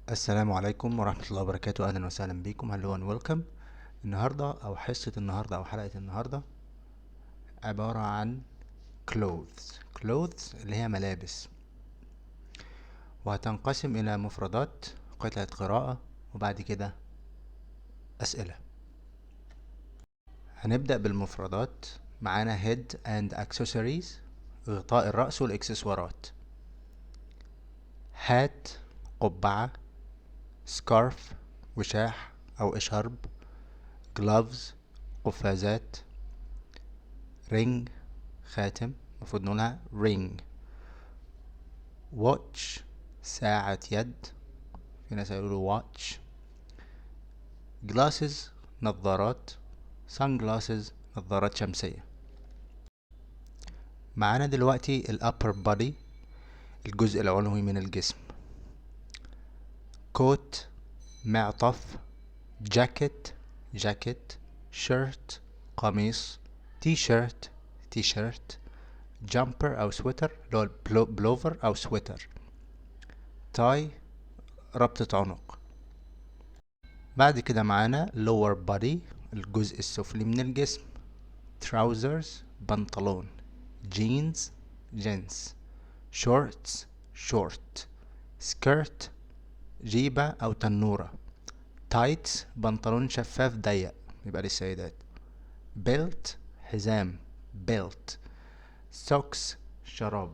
السلام عليكم ورحمة الله وبركاته. أهلا وسهلا بكم. هلو and welcome. النهاردة أو حصة النهاردة أو حلقة النهاردة عبارة عن clothes اللي هي ملابس، وهتنقسم إلى مفردات، قطعة قراءة، وبعد كده أسئلة. هنبدأ بالمفردات. معانا head and accessories، غطاء الرأس والإكسسوارات. hat قبعة، scarf وشاح أو إشارب، gloves قفازات، ring خاتم، المفروض نقولها ring. watch ساعة يد، في ناس هيقولوا watch. glasses نظارات، sunglasses نظارات شمسية. معانا دلوقتي ال upper body، الجزء العلوي من الجسم. coat معطف، jacket جاكيت، shirt قميص، t-shirt jumper أو سويتر اللي هو بلوفر أو سويتر، tie ربطة عنق. بعد كده معانا lower body، الجزء السفلي من الجسم. trousers بنطلون، jeans جينز، shorts short، skirt جيبة أو تنورة، tights بنطلون شفاف ضيق يبقى للسيدات، belt حزام belt، socks شراب.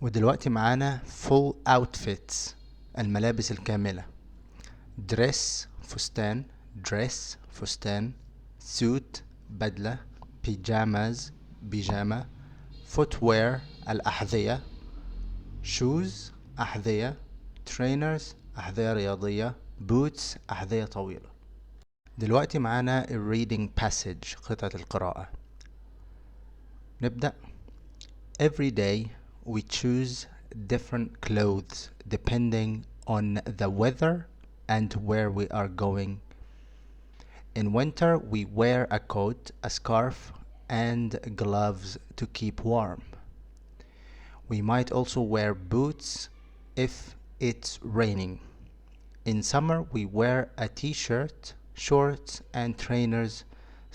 ودلوقتي معانا full outfits، الملابس الكاملة. dress فستان فستان، suit بدلة، pajamas بيجامة، footwear الأحذية، shoes أحذية، trainers أحذية رياضية، boots أحذية طويلة. دلوقتي معانا reading passage، قطعة القراءة. نبدأ. Every day we choose different clothes depending on the weather and where we are going. In winter, we wear a coat, a scarf, and gloves to keep warm. We might also wear boots if it's raining. In summer, we wear a t-shirt, shorts, and trainers.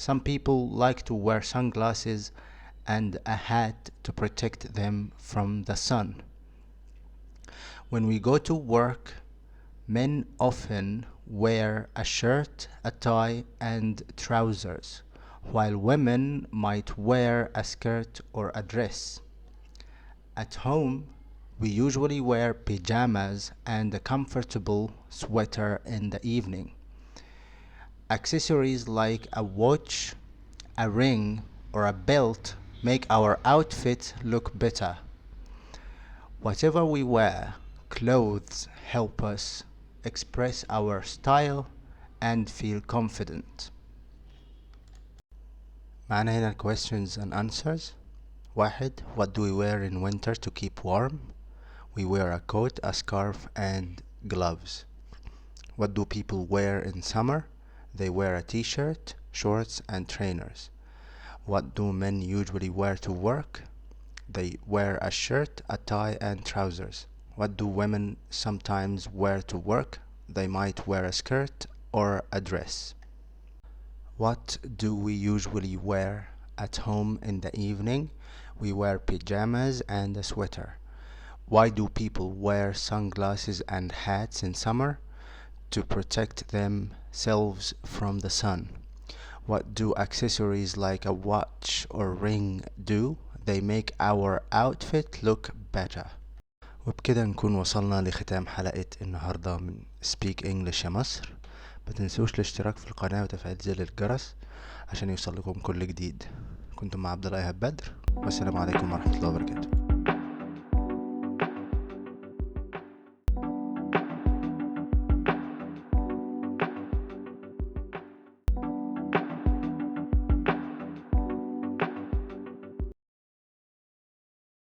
Some people like to wear sunglasses and a hat to protect them from the sun. When we go to work, men often wear a shirt, a tie, and trousers, while women might wear a skirt or a dress. At home, we usually wear pajamas and a comfortable sweater in the evening. Accessories like a watch, a ring, or a belt make our outfit look better. Whatever we wear, clothes help us express our style and feel confident. معنا هنا questions and answers. 1. What do we wear in winter to keep warm? We wear a coat, a scarf, and gloves. What do people wear in summer? They wear a t-shirt, shorts, and trainers. What do men usually wear to work? They wear a shirt, a tie, and trousers. What do women sometimes wear to work? They might wear a skirt or a dress. What do we usually wear at home in the evening? We wear pajamas and a sweater. Why do people wear sunglasses and hats in summer? To protect themselves from the sun. What do accessories like a watch or ring do? They make our outfit look better. وبكده نكون وصلنا لختام حلقة النهاردة من Speak English يا مصر. ما تنسوش الاشتراك في القناة وتفعيل زر الجرس عشان يوصل لكم كل جديد. كنتم مع عبد الله إيهاب بدر، والسلام عليكم ورحمة الله وبركاته.